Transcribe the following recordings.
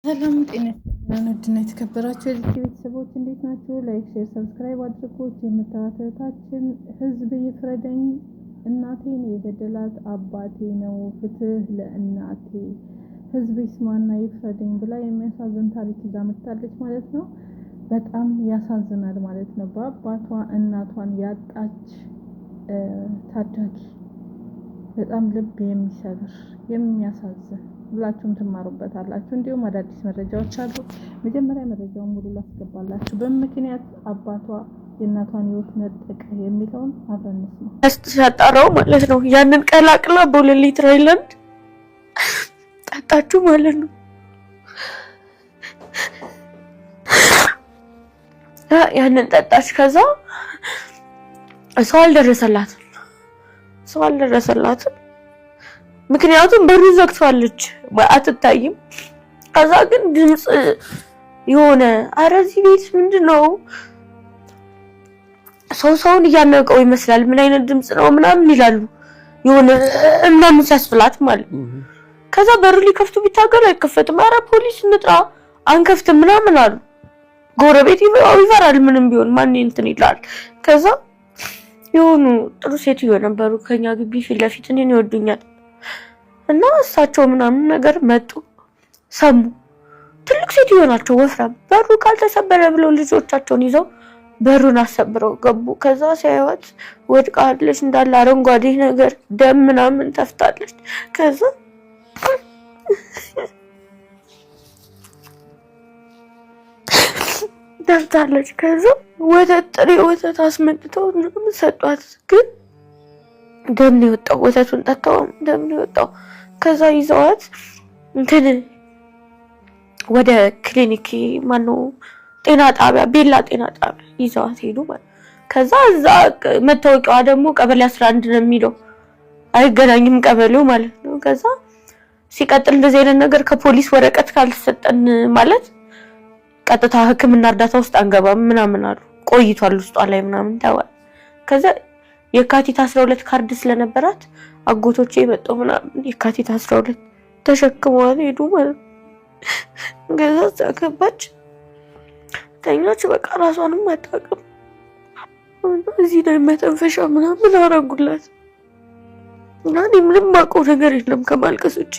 ሰላም ጤና ውድና የተከበራችሁ የዚህ ቤተሰቦች እንዴት ናችሁ? ላይክ፣ ሼር፣ ሰብስክራይብ አድርጉት። የምታዋተታችን ህዝብ ይፍረደኝ፣ እናቴን የገደላት አባቴ ነው፣ ፍትህ ለእናቴ፣ ህዝብ ይስማና ይፍረደኝ ብላ የሚያሳዝን ታሪክ ይዛ መጥታለች ማለት ነው። በጣም ያሳዝናል ማለት ነው። በአባቷ እናቷን ያጣች ታዳጊ በጣም ልብ የሚሰብር የሚያሳዝን ሁላችሁም ትማሩበታላችሁ። እንዲሁም አዳዲስ መረጃዎች አሉ። መጀመሪያ መረጃውን ሙሉ ላስገባላችሁ። በምክንያት አባቷ የእናቷን ህይወት ነጠቀ የሚለውን አብረን እንስማ። ያጣራው ማለት ነው። ያንን ቀላቅላ በ2 ሊትር ሃይላንድ ጠጣችሁ ማለት ነው። ያንን ጠጣች። ከዛ ሰው አልደረሰላትም። ምክንያቱም በሩ ዘግቷለች አትታይም። ከዛ ግን ድምጽ የሆነ አረዚህ ቤት ምንድነው ሰውን እያነቀው ይመስላል። ምን አይነት ድምጽ ነው ምናምን ይላሉ። የሆነ ምናምን ሲያስብላት ማለት ከዛ በሩ ሊከፍቱ ቢታገል አይከፈትም። አረ ፖሊስ እንጥራ አንከፍትም ምናምን አሉ። ጎረቤት ይፈራል ምንም ቢሆን ማን እንትን ይላል። ከዛ የሆኑ ጥሩ ሴትዮ ነበሩ ከኛ ግቢ ፊት ለፊት እኔን ይወዱኛል እና እሳቸው ምናምን ነገር መጡ። ሰሙ። ትልቅ ሴትዮ ናቸው ወፍራም። በሩ ካልተሰበረ ብለው ልጆቻቸውን ይዘው በሩን አሰብረው ገቡ። ከዛ ሲያዩት ወድቃለች፣ እንዳለ አረንጓዴ ነገር ደም ምናምን ተፍታለች። ከዛ ተፍታለች። ከዛ ጥሬ ወተት አስመጥተው ምናምን ሰጧት። ግን ደም ነው የወጣው። ወተቱን ጠጣው፣ ደም ነው የወጣው። ከዛ ይዘዋት እንትን ወደ ክሊኒክ ጤና ጣቢያ ቤላ ጤና ጣቢያ ይዘዋት ሄዱ ማለት። ከዛ እዛ መታወቂያዋ ደግሞ ቀበሌ 11 ነው የሚለው፣ አይገናኝም ቀበሌው ማለት ነው። ከዛ ሲቀጥል እንደዚህ አይነት ነገር ከፖሊስ ወረቀት ካልተሰጠን ማለት ቀጥታ ሕክምና እርዳታ ውስጥ አንገባም ምናምን አሉ። ቆይቷል ውስጧ ላይ ምናምን ተባለ። ከዛ የካቲት 12 ካርድ ስለነበራት አጎቶቼ የመጣው ምናምን የካቲት 12 ተሸክመዋል ሄዱ ማለት ነው። ከዛ ተከባች ተኛች። በቃ ራሷንም አታውቅም። እዚህ ላይ መተንፈሻ ምናምን አረጉላት እና እኔ ምንም ማውቀው ነገር የለም ከማልቀስ ውጭ።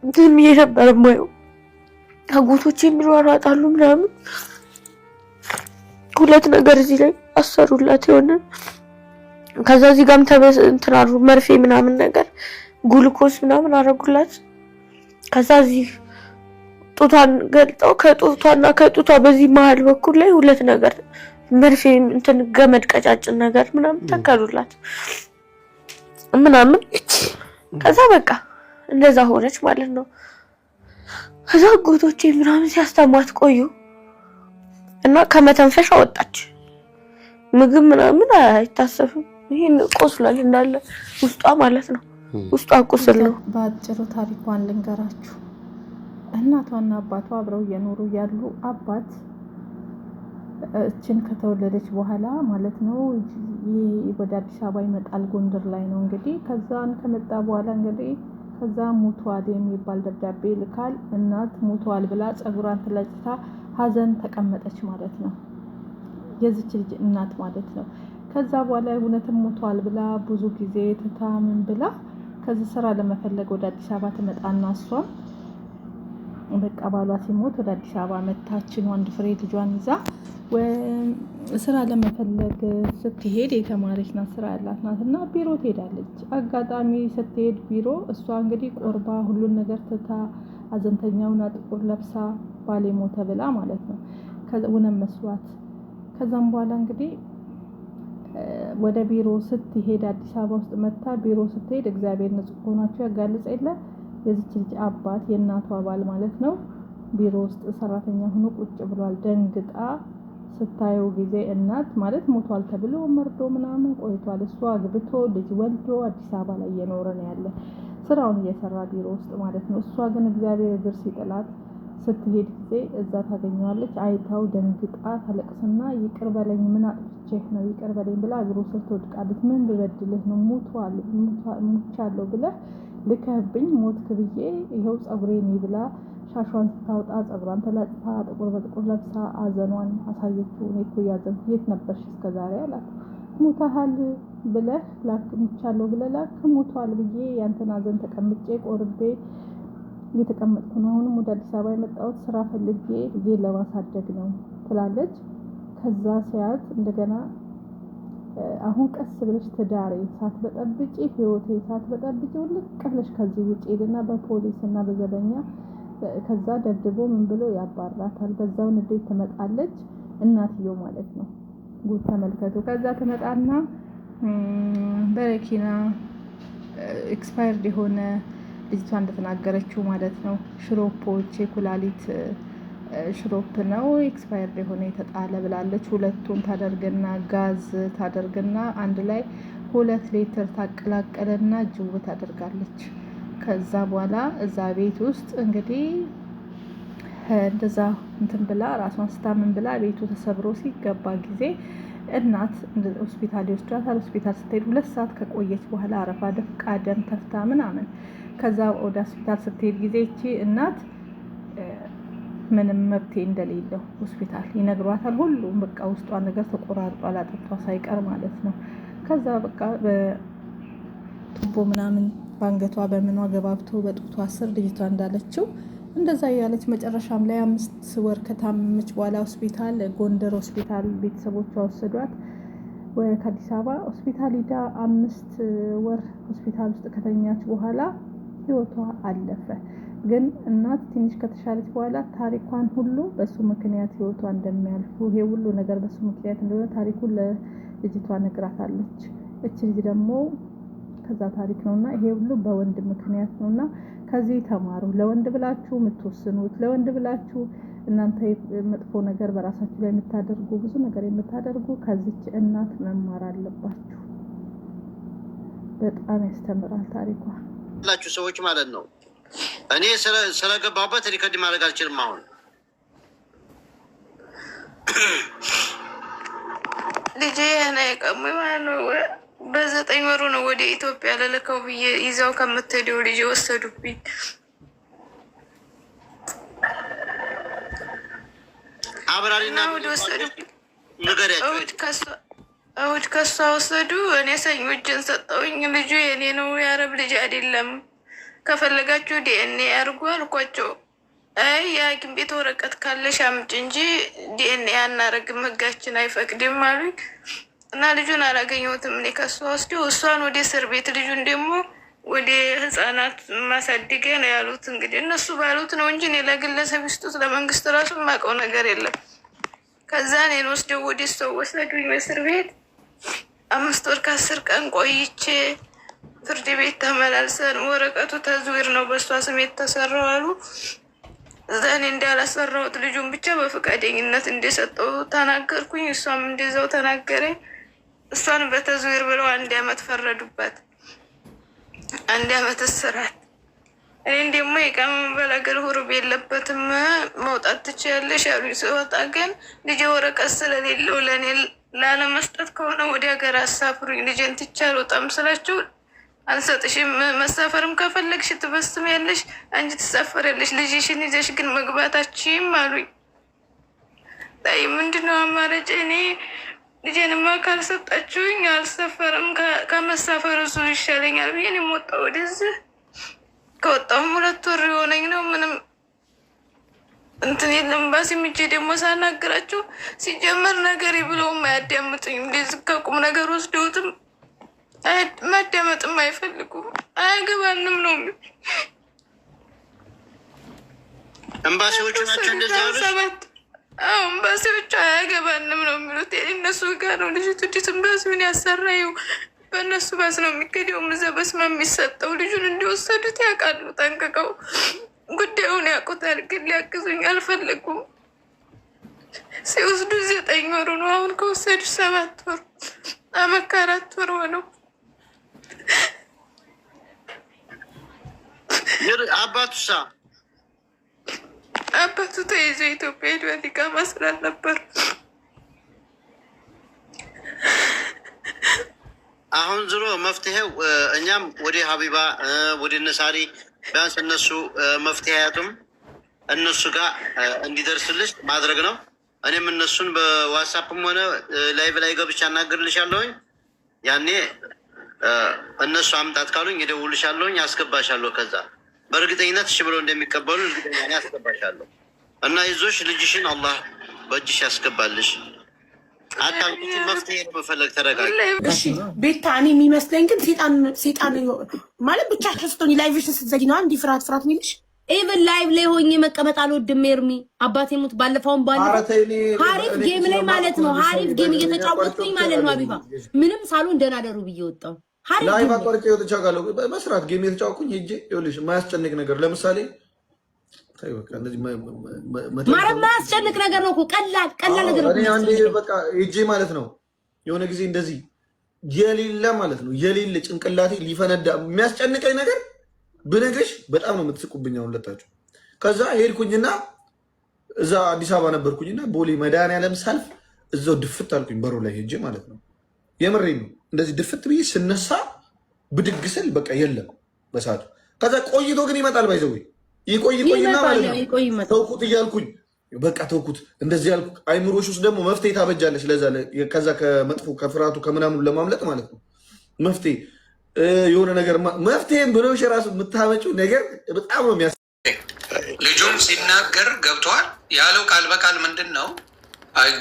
ዝም ብዬ ነበር የማየው። አጎቶቼ የሚሯሯጣሉ ምናምን። 2 ነገር እዚህ ላይ አሰሩላት የሆነ። ከዛ እዚህ ጋርም ተበስንትራሩ መርፌ ምናምን ነገር ጉልኮስ ምናምን አረጉላት። ከዛ እዚህ ጡቷን ገልጠው ከጡቷ በዚህ መሀል በኩል ላይ 2 ነገር መርፌ እንትን ገመድ ቀጫጭን ነገር ምናምን ተከሉላት ምናምን። ከዛ በቃ እንደዛ ሆነች ማለት ነው። ከዛ አጎቶቼ ምናምን ሲያስተማት ቆዩ እና ከመተንፈሻ ወጣች። ምግብ ምናምን አይታሰብም። ይሄን ቆስሏል እንዳለ ውስጧ ማለት ነው። ውስጧ ቁስል ነው። በአጭሩ ታሪኳን ልንገራችሁ። እናቷና አባቷ አብረው እየኖሩ ያሉ አባት እችን ከተወለደች በኋላ ማለት ነው ወደ አዲስ አበባ ይመጣል። ጎንደር ላይ ነው እንግዲህ። ከዛን ከመጣ በኋላ እንግዲህ ከዛ ሞቷል የሚባል ደብዳቤ ልካል። እናት ሞቷል ብላ ጸጉሯን ተለጭታ ሀዘን ተቀመጠች ማለት ነው። የዚች ልጅ እናት ማለት ነው። ከዛ በኋላ እውነትም ሞቷል ብላ ብዙ ጊዜ ተታምን ብላ ከዚህ ስራ ለመፈለግ ወደ አዲስ አበባ ትመጣና እሷም በቃ ባሏ ሲሞት ወደ አዲስ አበባ መታችን ወንድ ፍሬ ልጇን ይዛ ስራ ለመፈለግ ስትሄድ የተማረች ናት፣ ስራ ያላት ናትና ቢሮ ትሄዳለች። አጋጣሚ ስትሄድ ቢሮ እሷ እንግዲህ ቆርባ ሁሉን ነገር ትታ አዘንተኛውና ጥቁር ለብሳ ባሌ ሞተ ብላ ማለት ነው ከውነም መስሏት። ከዛም በኋላ እንግዲህ ወደ ቢሮ ስትሄድ አዲስ አበባ ውስጥ መታ ቢሮ ስትሄድ እግዚአብሔር ንጹህ ሆናቸው ያጋልጽ የለ የዚች ልጅ አባት የእናቷ ባል ማለት ነው ቢሮ ውስጥ ሰራተኛ ሆኖ ቁጭ ብሏል። ደንግጣ ስታየው ጊዜ እናት ማለት ሞቷል ተብሎ መርዶ ምናምን ቆይቷል። እሷ አግብቶ ልጅ ወልዶ አዲስ አበባ ላይ እየኖረ ነው ያለ ስራውን እየሰራ ቢሮ ውስጥ ማለት ነው። እሷ ግን እግዚአብሔር እግር ሲጥላት ስትሄድ ጊዜ እዛ ታገኘዋለች። አይታው ደንግጣ ታለቅስና ይቅር በለኝ ምን አጥፍቼህ ነው ይቅር በለኝ ብላ እግሩ ስር ትወድቃለች። ምን ብበድልህ ነው ሞቷል ሙቻለሁ ብለህ ልከህብኝ ሞትክ ብዬ ይኸው ፀጉሬን ይብላ ሻሿን ስታወጣ ፀጉሯን ተላጥፋ ጥቁር በጥቁር ለብሳ አዘኗን አሳየችው። እኔ እኮ እያዘንኩ የት ነበርሽ እስከዛሬ አላት። ሞተሃል ብለህ ላክ ሙቻለሁ ብለህ ላክ ሞቷል ብዬ ያንተን አዘን ተቀምጬ ቆርቤ እየተቀመጥኩ ነው። አሁንም ወደ አዲስ አበባ የመጣሁት ስራ ፈልጌ ልጄን ለማሳደግ ነው ትላለች። ከዛ ሲያት እንደገና አሁን ቀስ ብለሽ ትዳሬ ሳትበጠብጪ ህይወቴ ሳትበጠብጪ ልቅ ብለሽ ከዚህ ውጪ ሄድና በፖሊስ እና በዘበኛ ከዛ ደብድቦ ምን ብሎ ያባራታል። በዛው ንዴት ትመጣለች እናትየው ማለት ነው። ጉድ ተመልከቱ። ከዛ ትመጣና በረኪና ኤክስፓየርድ የሆነ ልጅቷ እንደተናገረችው ማለት ነው ሽሮፖች የኩላሊት ሽሮፕ ነው ኤክስፓየርድ የሆነ የተጣለ ብላለች። ሁለቱን ታደርግና ጋዝ ታደርግና አንድ ላይ 2 ሊትር ታቀላቀለና ጅው ታደርጋለች። ከዛ በኋላ እዛ ቤት ውስጥ እንግዲህ እንደዛ እንትን ብላ ራሷን ስታምን ብላ ቤቱ ተሰብሮ ሲገባ ጊዜ እናት ሆስፒታል ይወስዷታል። ሆስፒታል ስትሄድ 2 ሰዓት ከቆየች በኋላ አረፋ ደፍቃ ደም ተፍታ ምናምን ከዛ ወደ ሆስፒታል ስትሄድ ጊዜ እቺ እናት ምንም መብቴ እንደሌለው ሆስፒታል ይነግሯታል። ሁሉም በቃ ውስጧ ነገር ተቆራርጧል አጥንቷ ሳይቀር ማለት ነው። ከዛ በቃ በቱቦ ምናምን ባንገቷ በምኗ ገባብቶ በጡቷ ስር ልጅቷ እንዳለችው እንደዛ ያለች መጨረሻም ላይ 5 ወር ከታመመች በኋላ ሆስፒታል ጎንደር ሆስፒታል ቤተሰቦቿ ወሰዷት። ከአዲስ አበባ ሆስፒታል ሂዳ 5 ወር ሆስፒታል ውስጥ ከተኛች በኋላ ህይወቷ አለፈ። ግን እናት ትንሽ ከተሻለች በኋላ ታሪኳን ሁሉ በሱ ምክንያት ህይወቷ እንደሚያልፉ ይሄ ሁሉ ነገር በሱ ምክንያት እንደሆነ ታሪኩን ለልጅቷ ነግራታለች። እቺ ልጅ ደግሞ ከዛ ታሪክ ነውና ይሄ ሁሉ በወንድ ምክንያት ነውና ከዚህ ተማሩ። ለወንድ ብላችሁ የምትወስኑት ለወንድ ብላችሁ እናንተ መጥፎ ነገር በራሳችሁ ላይ የምታደርጉ ብዙ ነገር የምታደርጉ ከዚች እናት መማር አለባችሁ። በጣም ያስተምራል ታሪኳ ላችሁ ሰዎች ማለት ነው። እኔ ስለገባበት ሪከርድ ማድረግ አልችልም። አሁን ልጄ የቀሙ ማለት ነው። በ9 ወሩ ነው ወደ ኢትዮጵያ ለልከው ብዬ ይዘው ከምትሄደው ልጅ ወሰዱብኝ። አብራሪና ወደ ወሰዱብኝ ነገሪያቸው እሑድ ከሷ ወሰዱ። እኔ ሰኞ እጄን ሰጠውኝ። ልጁ የኔ ነው የአረብ ልጅ አይደለም፣ ከፈለጋችሁ ዲኤንኤ አድርጉ አልኳቸው። አይ የሐኪም ቤት ወረቀት ካለሽ አምጪ እንጂ ዲኤንኤ አናረግም ህጋችን አይፈቅድም አሉኝ። እና ልጁን አላገኘሁትም። እኔ ከሷ ወስደው እሷን ወደ እስር ቤት ልጁን ደግሞ ወደ ህፃናት ማሳደጊያ ነው ያሉት። እንግዲህ እነሱ ባሉት ነው እንጂ እኔ ለግለሰብ ይስጡት ለመንግስት ራሱ የማውቀው ነገር የለም። ከዛ እኔን ወስደው ወደ እሷ ወሰዱኝ እስር ቤት። 5 ወር ከ10 ቀን ቆይቼ ፍርድ ቤት ተመላልሰን ወረቀቱ ተዝዊር ነው በእሷ ስም የተሰራው አሉ። እዛ እኔ እንዳላሰራሁት ልጁን ብቻ በፈቃደኝነት እንደሰጠው ተናገርኩኝ። እሷም እንደዛው ተናገረኝ። እሷን በተዝዊር ብለው 1 ዓመት ፈረዱባት፣ 1 ዓመት እስራት። እኔን ደግሞ የቃም በላገር ሁሩብ የለበትም መውጣት ትችያለሽ አሉኝ። ስወጣ ግን ልጄ ወረቀት ስለሌለው ለእኔ ላለመስጠት ከሆነ ወደ ሀገር አሳፍሩኝ ልጄን ትቼ አልወጣም ስላቸው አልሰጥሽም፣ መሳፈርም ከፈለግሽ ትበስም ያለሽ አንቺ ትሳፈሪያለሽ፣ ልጅሽን ይዘሽ ግን መግባታችም አሉኝ። ታይ ምንድነው አማራጭ? እኔ ልጄንማ ካልሰጣችሁኝ አልሰፈርም፣ ከመሳፈር እሱ ይሻለኛል ብዬ እኔም ወጣሁ ወደዚህ። ከወጣሁም 2 ወር የሆነኝ ነው። ምንም እንትን የለም። ኤምባሲ ምጄ ደግሞ ሳናግራቸው ሲጀመር ነገር ብለውም አያዳምጡኝም። እንደዚህ ከቁም ነገር ወስደውትም ማዳመጥም አይፈልጉም። አያገባንም ነው ኤምባሲዎቹ ናቸው እንደዛ ያሉት። ኤምባሲዎቹ አያገባንም ነው የሚሉት። እነሱ ጋር ነው ልጅቱ ዲት ኤምባሲውን ያሰራየው በእነሱ ባስ ነው የሚከደው። እዛ በስማ የሚሰጠው ልጁን እንዲወሰዱት ያውቃሉ ጠንቅቀው፣ ጉዳዩን ያውቁታል። ግን ሊያግዙኝ አልፈለጉም። ሲወስዱ 9 ወሩ ነው። አሁን ከወሰዱ 7 ወር አመት ከ4 ወር ሆነው። አባቱሳ አባቱ ተይዞ ኢትዮጵያ ሄዷል። ኢቃማ ስላልነበር አሁን ዝሮ መፍትሄው እኛም ወደ ሀቢባ ወደ ነሳሪ ቢያንስ እነሱ መፍትሄ ያጡም እነሱ ጋር እንዲደርስልሽ ማድረግ ነው። እኔም እነሱን በዋትሳፕም ሆነ ላይቭ ላይ ገብቼ አናግርልሻለሁኝ። ያኔ እነሱ አምጣት ካሉኝ እደውልልሻለሁኝ፣ አስገባሻለሁ። ከዛ በእርግጠኝነት እሺ ብሎ እንደሚቀበሉ እርግጠኛ ነኝ፣ አስገባሻለሁ። እና ይዞሽ ልጅሽን አላህ በእጅሽ ያስገባልሽ። አታልኩት መፍትሄ መፈለግ ተረጋግ። እሺ ቤታ፣ እኔ የሚመስለኝ ግን ሴጣን ማለት ብቻ ስትሆኝ ላይቭሽን ስትዘጊ ነው እንዲህ ፍርሃት የሚልሽ። ኢቨን ላይቭ ላይ ሆኜ መቀመጥ አልወድም። ኤርሚ አባቴ ሙት ባለፈውን ሀሪፍ ጌም ላይ ማለት ነው። ሀሪፍ ጌም እየተጫወትኩኝ ማለት ነው። ሀቢባ ምንም ሳሎን ደህና ደሩ ብዬ ወጣሁ። ላይቭ አቋርጬ ወጥቻለሁ። መስራት ጌም የተጫወትኩኝ ሄጄ ይኸውልሽ፣ የማያስጨንቅ ነገር ለምሳሌ ማረም ማያስጨንቅ ነገር ነው እኮ ቀላል ነገር ነው። አንዴ በቃ ሄጄ ማለት ነው የሆነ ጊዜ እንደዚህ የሌለ ማለት ነው የሌለ ጭንቅላቴ ሊፈነዳ የሚያስጨንቀኝ ነገር ብነግርሽ በጣም ነው የምትስቁብኝ አሁን ሁለታችሁ። ከዛ ሄድኩኝና እዛ አዲስ አበባ ነበርኩኝና ቦሌ መድኃኒዓለም ሳልፍ እዛው ድፍት አልኩኝ በሩ ላይ ሄጄ ማለት ነው። የምሬን ነው። እንደዚህ ድፍት ብዬ ስነሳ ብድግ ስል በቃ የለም በሰዓቱ። ከዛ ቆይቶ ግን ይመጣል ባይዘው ይቆይና ማለት ነው ተውኩት እያልኩኝ በቃ ተውኩት እንደዚህ ያልኩ። አይምሮሽ ውስጥ ደግሞ መፍትሄ ታበጃለሽ ለዛ ከዛ ከመጥፎ ከፍርሃቱ ከምናምኑ ለማምለጥ ማለት ነው መፍትሄ የሆነ ነገር መፍትሄም ብሎሽ ራሱ የምታመጪው ነገር በጣም ነው የሚያስ ልጁም ሲናገር ገብቷል ያለው ቃል በቃል ምንድን ነው?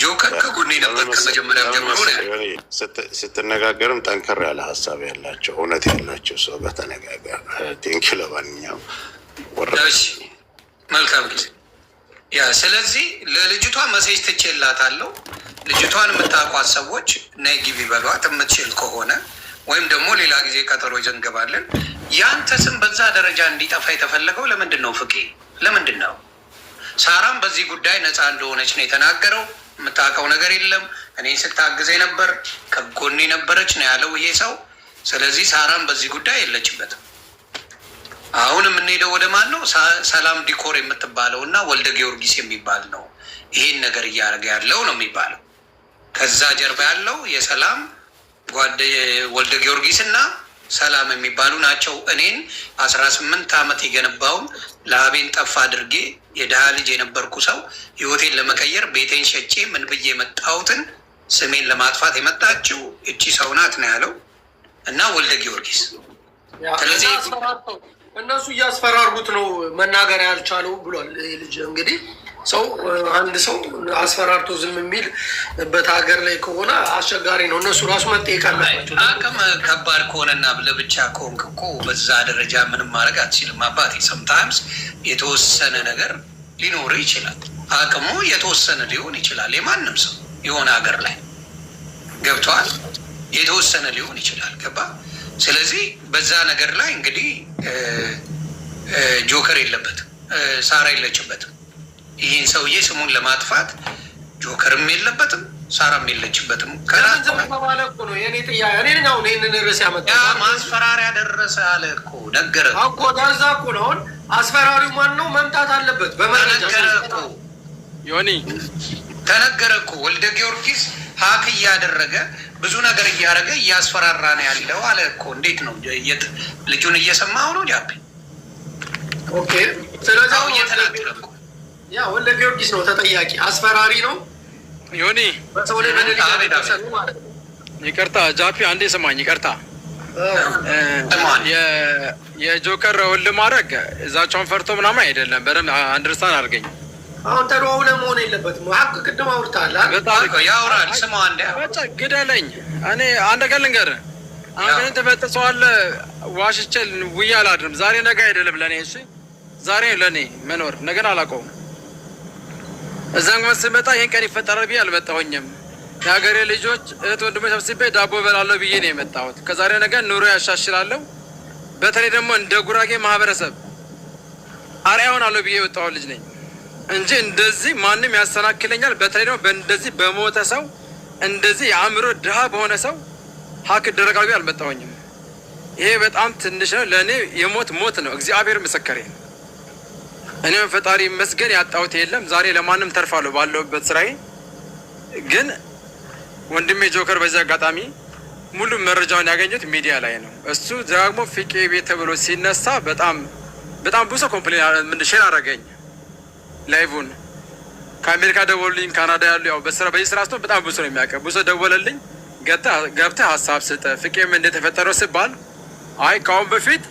ጆከር ከጎኔ ነበር ከመጀመሪያ ጀምሮ። ስትነጋገርም ጠንከር ያለ ሀሳብ ያላቸው እውነት ያላቸው ሰው በተነጋገር ቴንኪ። ለማንኛውም መልካም ጊዜ። ያ ስለዚህ ለልጅቷ መሴጅ ትችላታለሁ። ልጅቷን የምታውቋት ሰዎች ነይ ግቢ በሏት የምትችል ከሆነ ወይም ደግሞ ሌላ ጊዜ ቀጠሮ ይዘን እንገባለን። ያንተ ስም በዛ ደረጃ እንዲጠፋ የተፈለገው ለምንድን ነው? ፍቄ ለምንድን ነው? ሳራም በዚህ ጉዳይ ነፃ እንደሆነች ነው የተናገረው። የምታውቀው ነገር የለም። እኔ ስታግዘኝ ነበር፣ ከጎኔ ነበረች ነው ያለው ይሄ ሰው። ስለዚህ ሳራም በዚህ ጉዳይ የለችበትም። አሁን የምንሄደው ወደ ማን ነው? ሰላም ዲኮር የምትባለው እና ወልደ ጊዮርጊስ የሚባል ነው ይሄን ነገር እያደረገ ያለው ነው የሚባለው። ከዛ ጀርባ ያለው የሰላም ጓደ ወልደ ጊዮርጊስ እና ሰላም የሚባሉ ናቸው። እኔን 18 ዓመት የገነባውን ለአቤን ጠፋ አድርጌ የድሃ ልጅ የነበርኩ ሰው ህይወቴን ለመቀየር ቤቴን ሸጬ ምን ብዬ የመጣሁትን ስሜን ለማጥፋት የመጣችው እቺ ሰው ናት ነው ያለው እና ወልደ ጊዮርጊስ። ስለዚህ እነሱ እያስፈራሩት ነው መናገር ያልቻለው ብሏል። ልጅ እንግዲህ ሰው አንድ ሰው አስፈራርቶ ዝም የሚልበት ሀገር ላይ ከሆነ አስቸጋሪ ነው። እነሱ ራሱ መጠየቅ አለባቸው። አቅም ከባድ ከሆነና ለብቻ ከሆንክ እኮ በዛ ደረጃ ምንም ማድረግ አትችልም አባቴ። ሰምታይምስ የተወሰነ ነገር ሊኖር ይችላል። አቅሙ የተወሰነ ሊሆን ይችላል። የማንም ሰው የሆነ ሀገር ላይ ገብተዋል የተወሰነ ሊሆን ይችላል። ገባ? ስለዚህ በዛ ነገር ላይ እንግዲህ ጆከር የለበትም፣ ሳራ የለችበትም። ይህን ሰውዬ ስሙን ለማጥፋት ጆከርም የለበትም፣ ሳራም የለችበትም። ማስፈራሪያ ደረሰ አለ እኮ ነገረ እኮ ዳዛ እኮ ነው። አሁን አስፈራሪው ማን ነው? መምጣት አለበት። ዮኒ ተነገረ እኮ ወልደ ጊዮርጊስ ሀክ እያደረገ ብዙ ነገር እያደረገ እያስፈራራ ነው ያለው አለ እኮ። እንዴት ነው ልጁን እየሰማሁ ነው ጃፒ? ኦኬ ስለዚህ እየተናገረ እኮ ያ ወልደ ጊዮርጊስ ነው ተጠያቂ፣ አስፈራሪ ነው ዮኒ። ይቅርታ ጃፒ አንዴ ስማኝ፣ ይቅርታ። የጆከር ወልድ ማድረግ እዛቸውን ፈርቶ ምናምን አይደለም። በደምብ አንደርስታንድ አድርገኝ። አሁን ተደዋውለ መሆን የለበትም። ሀቅ ቅድም አውርታል ያውራል። ስማ አንዴ ግደለኝ። እኔ አንድ ቀን ልንገርህ፣ አንተን ተፈጥሰዋለህ። ዋሽቼ ውዬ አላድርም። ዛሬ ነገ አይደለም ለእኔ። እሺ ዛሬ ለእኔ መኖር ነገን አላውቀውም። እዛን ግን ስመጣ ይህን ቀን ይፈጠራል ብዬ አልመጣሁኝም። የሀገሬ ልጆች እህት ወንድሞች ሰብስቤ ዳቦ በላለሁ ብዬ ነው የመጣሁት። ከዛሬ ነገ ኑሮ ያሻሽላለሁ። በተለይ ደግሞ እንደ ጉራጌ ማህበረሰብ አርአያ ሆናለሁ ብዬ የወጣሁ ልጅ ነኝ እንጂ እንደዚህ ማንም ያሰናክለኛል። በተለይ ደግሞ በእንደዚህ በሞተ ሰው እንደዚህ የአእምሮ ድሃ በሆነ ሰው ሀክ ደረጋል ብዬ አልመጣሁኝም። ይሄ በጣም ትንሽ ነው ለእኔ። የሞት ሞት ነው። እግዚአብሔር ምስክሬ ነው። እኔም ፈጣሪ መስገን ያጣሁት የለም። ዛሬ ለማንም ተርፋለሁ ባለሁበት ስራዬ። ግን ወንድሜ ጆከር በዚህ አጋጣሚ ሙሉ መረጃውን ያገኙት ሚዲያ ላይ ነው። እሱ ደግሞ ፍቄ ቤት ተብሎ ሲነሳ በጣም ብዙ ኮምፕሌን ሼር አደረገኝ። ላይቭን ከአሜሪካ ደወሉልኝ፣ ካናዳ ያሉ ያው በዚህ ስራ ስትሆን በጣም ብዙ ነው የሚያውቀው። ብዙ ደወለልኝ፣ ገብተህ ሀሳብ ስጠ ፍቄም እንደተፈጠረው ስባል አይ ካሁን በፊት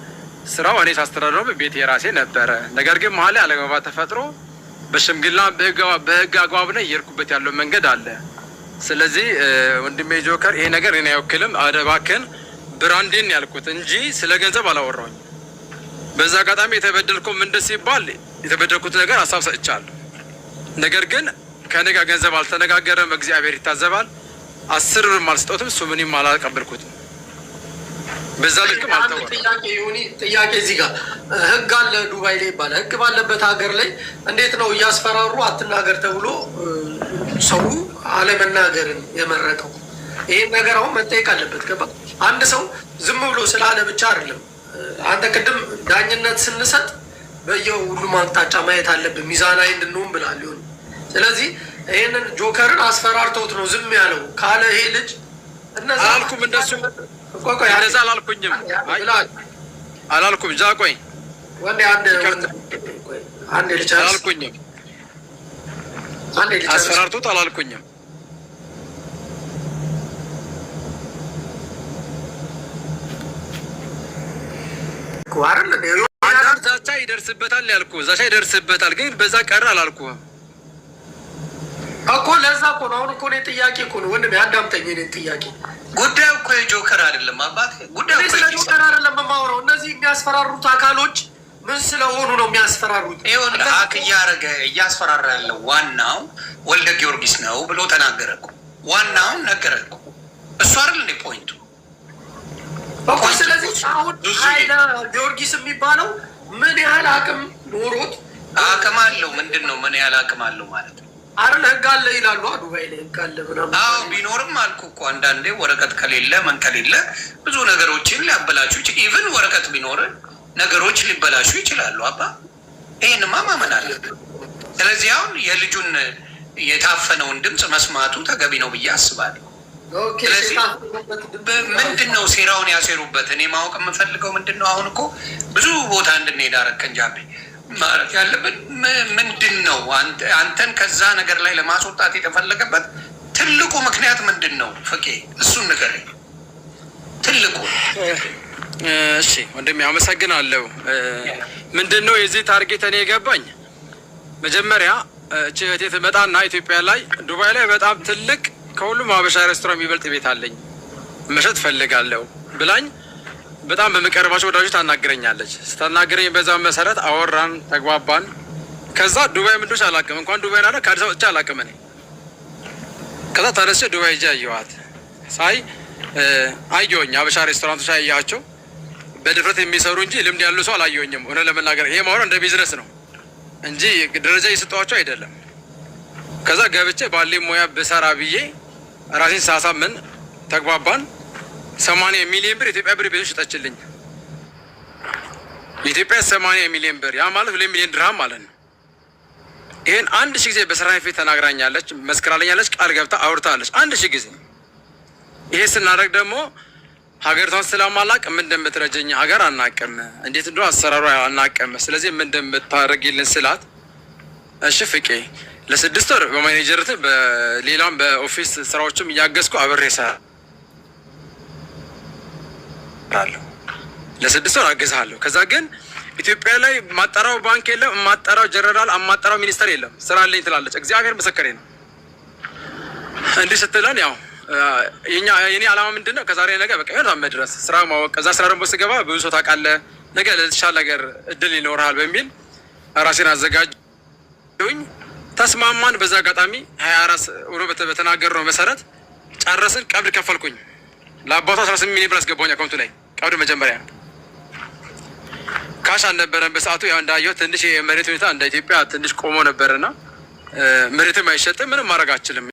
ስራው እኔ ሳስተዳድረው ቤት የራሴ ነበረ። ነገር ግን መሀል ላይ አለመግባባት ተፈጥሮ በሽምግልና በህግ አግባብ ነው እየሄድኩበት ያለው መንገድ አለ። ስለዚህ ወንድሜ ጆከር ይሄ ነገር እኔ አይወክልም፣ እባክህን ብራንዴን ያልኩት እንጂ ስለ ገንዘብ አላወራሁኝ። በዛ አጋጣሚ የተበደልኩት ምንድን ሲባል የተበደልኩት ነገር ሀሳብ ሰጥቻለሁ። ነገር ግን ከእኔ ጋር ገንዘብ አልተነጋገረም፣ እግዚአብሔር ይታዘባል። 10 ብር አልሰጠሁትም፣ እሱ ምንም አላቀበልኩትም። በዛ ልክም ጥያቄ እዚህ ጋር ህግ አለ ዱባይ ላይ ይባላል። ህግ ባለበት ሀገር ላይ እንዴት ነው እያስፈራሩ አትናገር ተብሎ ሰው አለመናገርን የመረጠው? ይህን ነገር አሁን መጠየቅ አለበት። ገባ? አንድ ሰው ዝም ብሎ ስላለ ብቻ አይደለም። አንተ ቅድም ዳኝነት ስንሰጥ በየሁሉም አቅጣጫ ማየት አለብን ሚዛናዊ እንድንሆን ብላል ሊሆን። ስለዚህ ይህንን ጆከርን አስፈራርተውት ነው ዝም ያለው ካለ ይሄ ልጅ አላልኩም፣ እንደሱ እንደዛ አላልኩኝም፣ አላልኩም። ዛ ቆይ አላልኩኝም፣ አስፈራርቶት አላልኩኝም። ዛቻ ይደርስበታል ያልኩ፣ ዛቻ ይደርስበታል ግን በዛ ቀረ አላልኩም እኮ። ለዛ እኮ ነው አሁን እኮ እኔ ጥያቄ እኮ ነው ወንድሜ፣ አዳምጠኝ። እኔ ጥያቄ ጉዳዩ እኮ የጆከር አይደለም አባቴ፣ ጉዳዩ ስለ ጆከር አይደለም የማወራው። እነዚህ የሚያስፈራሩት አካሎች ምን ስለሆኑ ነው የሚያስፈራሩት? ይሁን ሀክ እያደረገ እያስፈራራ ያለው ዋናው ወልደ ጊዮርጊስ ነው ብሎ ተናገረ እኮ። ዋናውን ነገረ እኮ እሱ አይደል እንደ ፖይንቱ እኮ። ስለዚህ አሁን ኃይለ ጊዮርጊስ የሚባለው ምን ያህል አቅም ኖሮት? አቅም አለው ምንድን ነው? ምን ያህል አቅም አለው ማለት ነው አይደል? ህግ አለ ይላሉ ዱባይ ላይ ህግ አለ ምናምን። አዎ ቢኖርም አልኩ እኮ አንዳንዴ ወረቀት ከሌለ ምን ከሌለ ብዙ ነገሮችን ሊያበላሹ ይችላል። ኢቭን ወረቀት ቢኖር ነገሮች ሊበላሹ ይችላሉ። አባ ይህንማ ማመን አለ። ስለዚህ አሁን የልጁን የታፈነውን ድምፅ መስማቱ ተገቢ ነው ብዬ አስባለሁ። ስለዚህ ምንድን ነው ሴራውን ያሴሩበት? እኔ ማወቅ የምፈልገው ምንድን ነው? አሁን እኮ ብዙ ቦታ እንድንሄድ አደረከን ጃቤ። ማለት ያለብን ምንድን ነው? አንተን ከዛ ነገር ላይ ለማስወጣት የተፈለገበት ትልቁ ምክንያት ምንድን ነው? ፍቄ እሱን ንገረኝ። ትልቁ እሺ ወንድሜ አመሰግናለሁ። ምንድን ነው የዚህ ታርጌት እኔ የገባኝ መጀመሪያ እህቴ ትመጣና ኢትዮጵያ ላይ ዱባይ ላይ በጣም ትልቅ ከሁሉም ሀበሻ ሬስቶራንት የሚበልጥ ቤት አለኝ መሸጥ ፈልጋለሁ ብላኝ በጣም በመቀረባቸው ወዳጆች ታናግረኛለች። ስታናግረኝ በዛ መሰረት አወራን፣ ተግባባን። ከዛ ዱባይ ምንዶች አላቅም እንኳን ዱባይ ናለ ከአዲስ አበባ አላቅም እኔ። ከዛ ተነስቼ ዱባይ ሄጄ አየኋት። ሳይ አየሁኝ ሀበሻ ሬስቶራንቶች አያቸው በድፍረት የሚሰሩ እንጂ ልምድ ያሉ ሰው አላየሁኝም። ሆነ ለመናገር ይሄ ማውራ እንደ ቢዝነስ ነው እንጂ ደረጃ እየሰጠኋቸው አይደለም። ከዛ ገብቼ ባሌ ሙያ ብሰራ ብዬ ራሴን ሳሳምን ተግባባን። 80 ሚሊዮን ብር ኢትዮጵያ ብር ቤቶች ሽጠችልኝ። ኢትዮጵያ 80 ሚሊዮን ብር ያ ማለት 2 ሚሊዮን ድርሃም ማለት ነው። ይሄን 1000 ጊዜ በስራ ፊት ተናግራኛለች፣ መስክራለኛለች፣ ቃል ገብታ አውርታለች 1000 ጊዜ። ይሄ ስናደርግ ደግሞ ሀገሪቷን ስለማላቅ ምን እንደምትረጀኝ ሀገር አናቅም፣ እንዴት እንደሆነ አሰራሩ አናቅም። ስለዚህ ምን እንደምታደርጊልን ስላት እሺ ፍቄ ለ6 ወር በማኔጀርት በሌላም በኦፊስ ስራዎችም እያገዝኩ አብሬ እሰራለሁ። ለ6 ወር አገዝሃለሁ። ከዛ ግን ኢትዮጵያ ላይ ማጣራው ባንክ የለም፣ ማጣራው ጀነራል፣ ማጣራው ሚኒስተር የለም። ስራ አለኝ ትላለች። እግዚአብሔር ምስክሬ ነው። እንዲህ ስትለን ያው የኔ ዓላማ ምንድን ነው? ከዛሬ ነገ በቃ ይሆናል መድረስ ስራ ማወቅ። ከዛ ስራ ደግሞ ስገባ ብዙ ሰው ታውቃለህ፣ ነገ ለተሻለ ነገር እድል ይኖርሃል በሚል ራሴን አዘጋጅኝ። ተስማማን። በዛ አጋጣሚ 24 ወሮ በተናገርነው መሰረት ጨረስን። ቀብድ ከፈልኩኝ። ለአባቱ 18 ሚሊዮን ብር አስገባሁኝ አካውንቱ ላይ ቀብድ። መጀመሪያ ካሽ አልነበረን በሰዓቱ። ያው እንዳየው ትንሽ የመሬት ሁኔታ እንደ ኢትዮጵያ ትንሽ ቆሞ ነበርና መሬትም አይሸጥም፣ ምንም ማድረግ አችልም።